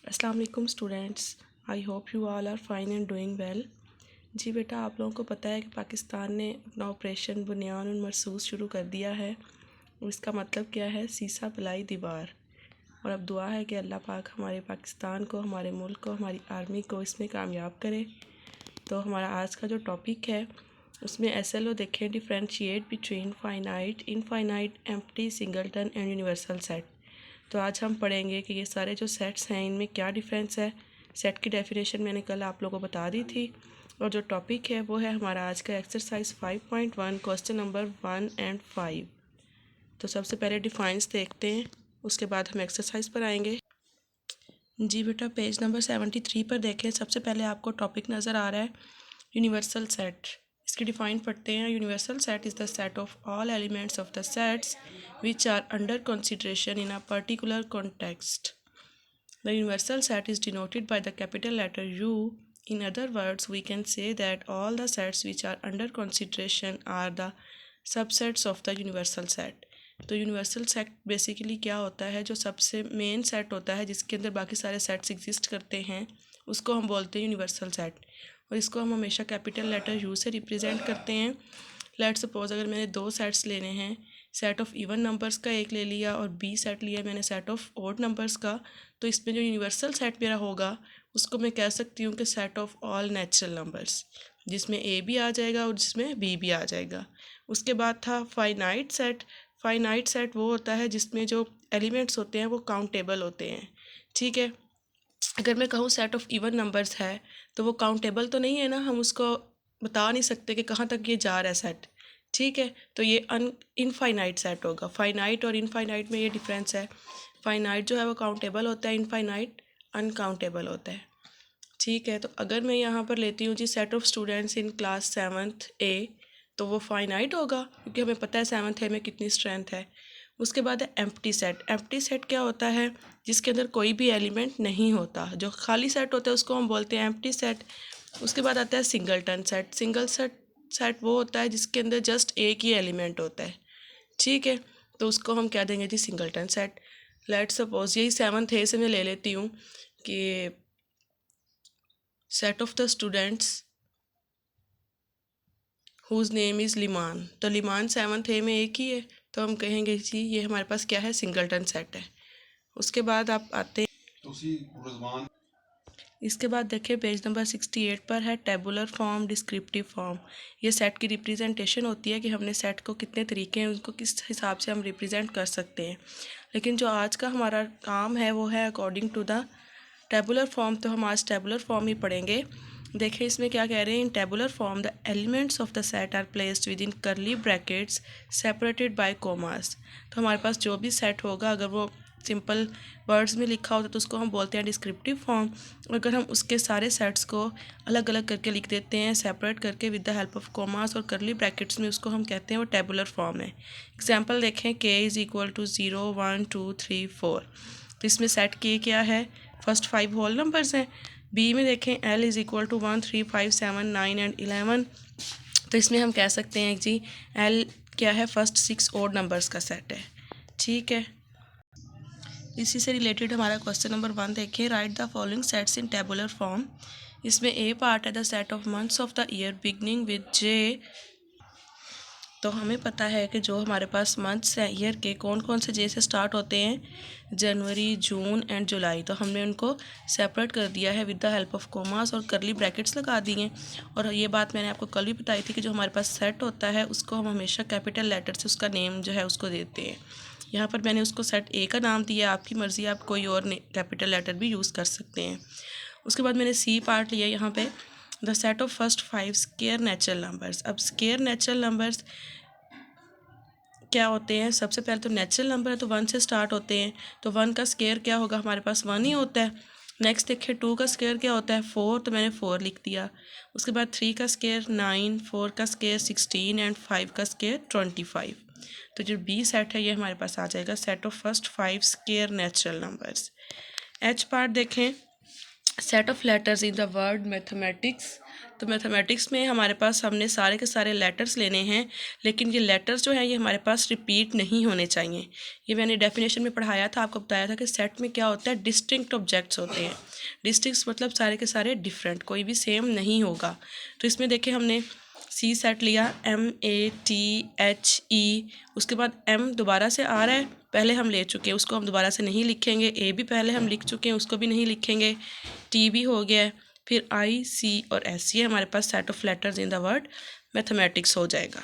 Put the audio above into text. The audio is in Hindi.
अस्सलाम वालेकुम students, I hope you all are fine and doing well. जी बेटा, आप लोगों को पता है कि पाकिस्तान ने अपना ऑपरेशन बुनियान और मरसूस शुरू कर दिया है। और इसका मतलब क्या है? सीसा पिलाई दीवार। और अब दुआ है कि अल्लाह पाक हमारे पाकिस्तान को, हमारे मुल्क को, हमारी आर्मी को इसमें कामयाब करे। तो हमारा आज का जो टॉपिक है उसमें SLO देखें, differentiate between finite, infinite, empty, singleton and universal set. तो आज हम पढ़ेंगे कि ये सारे जो सेट्स हैं इनमें क्या डिफरेंस है। सेट की डेफिनेशन मैंने कल आप लोगों को बता दी थी। और जो टॉपिक है वो है हमारा आज का एक्सरसाइज 5.1, क्वेश्चन नंबर 1 एंड 5। तो सबसे पहले डिफाइंस देखते हैं, उसके बाद हम एक्सरसाइज पर आएंगे। जी बेटा, पेज नंबर 73 पर देखें। सबसे पहले आपको टॉपिक नज़र आ रहा है यूनिवर्सल सेट। इसकी डिफाइन पढ़ते हैं। Universal set is the set of all elements of the sets which are under consideration in a particular context. The universal set is denoted by the capital letter U. In other words, we can say that all the sets which are under consideration are the subsets of the universal set. तो यूनिवर्सल सेट बेसिकली क्या होता है? जो सबसे मेन सेट होता है जिसके अंदर बाकी सारे सेट्स एग्जिस्ट करते हैं, उसको हम बोलते हैं यूनिवर्सल सेट। और इसको हम हमेशा कैपिटल लेटर U से रिप्रेजेंट करते हैं। लेट सपोज अगर मैंने दो सेट्स लेने हैं, सेट ऑफ इवन नंबर्स का एक ले लिया और बी सेट लिया मैंने सेट ऑफ ऑड नंबर्स का, तो इसमें जो यूनिवर्सल सेट मेरा होगा उसको मैं कह सकती हूँ कि set of all natural numbers, जिसमें ए भी आ जाएगा और जिसमें बी भी आ जाएगा। उसके बाद था फाइनाइट सेट। फाइनाइट सेट वो होता है जिसमें जो एलिमेंट्स होते हैं वो काउंटेबल होते हैं। ठीक है, अगर मैं कहूँ सेट ऑफ इवन नंबर्स है तो वो काउंटेबल तो नहीं है ना, हम उसको बता नहीं सकते कि कहाँ तक ये जा रहा है सेट। ठीक है, तो ये इनफाइनाइट सेट होगा। फाइनाइट और इनफाइनाइट में ये डिफरेंस है। फाइनाइट जो है वो काउंटेबल होता है, इनफाइनाइट अनकाउंटेबल होता है। ठीक है, तो अगर मैं यहाँ पर लेती हूँ G set of students in class 7th A, तो वो फाइनाइट होगा क्योंकि हमें पता है 7th A में कितनी स्ट्रेंथ है। उसके बाद है एम्प्टी सेट। एम्प्टी सेट क्या होता है? जिसके अंदर कोई भी एलिमेंट नहीं होता, जो खाली सेट होता है उसको हम बोलते हैं एम्प्टी सेट। उसके बाद आता है सिंगलटन सेट। सिंगल सेट वो होता है जिसके अंदर जस्ट एक ही एलिमेंट होता है। ठीक है, तो उसको हम कह देंगे G singleton set. Let suppose यही 7th A से मैं ले लेती हूँ कि set of the students whose name is Liman. तो लिमान 7th A में एक ही है, तो हम कहेंगे जी ये हमारे पास क्या है? सिंगलटन सेट है। उसके बाद आप आते हैं, इसके बाद देखिए पेज नंबर 68 पर है टेबुलर फॉर्म, डिस्क्रिप्टिव फॉर्म। ये सेट की रिप्रेजेंटेशन होती है कि हमने सेट को कितने तरीके हैं, उनको किस हिसाब से हम रिप्रेजेंट कर सकते हैं। लेकिन जो आज का हमारा काम है वो है according to the tabular form. तो हम आज टेबुलर फॉर्म ही पढ़ेंगे। देखिए इसमें क्या कह रहे हैं। In tabular form the elements of the set are placed within curly brackets separated by commas. तो हमारे पास जो भी सेट होगा अगर वो सिंपल वर्ड्स में लिखा होता है तो उसको हम बोलते हैं डिस्क्रिप्टिव फॉर्म। अगर हम उसके सारे सेट्स को अलग अलग करके लिख देते हैं सेपरेट करके with the help of commas और करली ब्रैकेट्स में, उसको हम कहते हैं वो टेबुलर फॉर्म है। एग्जाम्पल देखें, k इज़ इक्वल टू 0 1 2 3 4। तो इसमें सेट k क्या है? फर्स्ट 5 होल नंबर्स हैं। बी में देखें l is equal to 1 3 5 7 9 and 11। तो इसमें हम कह सकते हैं जी l क्या है? फर्स्ट 6 ओड नंबर्स का सेट है। ठीक है, इसी से रिलेटेड हमारा क्वेश्चन नंबर 1 देखिए। Right the following sets in tabular form. इसमें ए पार्ट है the set of months of the year beginning with J. तो हमें पता है कि जो हमारे पास मंथ्स हैं ईयर के, कौन कौन से जे से स्टार्ट होते हैं? जनवरी, जून एंड जुलाई। तो हमने उनको सेपरेट कर दिया है with the help of commas और करली ब्रैकेट्स लगा दिए। और ये बात मैंने आपको कल भी बताई थी कि जो हमारे पास सेट होता है उसको हम हमेशा कैपिटल लेटर से उसका नेम जो है उसको देते हैं। यहाँ पर मैंने उसको सेट ए का नाम दिया, आपकी मर्ज़ी, आप कोई और कैपिटल लेटर भी यूज़ कर सकते हैं। उसके बाद मैंने सी पार्ट लिया यहाँ पे, the set of first 5 square natural numbers. अब स्केयर नेचुरल नंबर्स क्या होते हैं? सबसे पहले तो नेचुरल नंबर है तो 1 से स्टार्ट होते हैं, तो 1 का स्केयर क्या होगा? हमारे पास 1 ही होता है। नेक्स्ट देखिए 2 का स्केयर क्या होता है? 4, तो मैंने 4 लिख दिया। उसके बाद 3 का स्केयर 9, 4 का स्केयर 16 एंड 5 का स्केयर 25। तो जो बी सेट है ये हमारे पास आ जाएगा set of first 5 square natural numbers. Each part देखें, set of letters in the word mathematics. तो मैथमेटिक्स में हमारे पास हमने सारे के सारे लेटर्स लेने हैं, लेकिन ये लेटर्स जो हैं ये हमारे पास रिपीट नहीं होने चाहिए। ये मैंने डेफिनेशन में पढ़ाया था, आपको बताया था कि सेट में क्या होता है, डिस्टिंक्ट ऑब्जेक्ट्स होते हैं। डिस्टिंक्ट मतलब सारे के सारे डिफरेंट, कोई भी सेम नहीं होगा। तो इसमें देखिए हमने सी सेट लिया, MATHE, उसके बाद M दोबारा से आ रहा है, पहले हम ले चुके हैं उसको हम दोबारा से नहीं लिखेंगे। A भी पहले हम लिख चुके हैं उसको भी नहीं लिखेंगे। T भी हो गया है, फिर I, C और S, ये हमारे पास set of letters in the word mathematics हो जाएगा।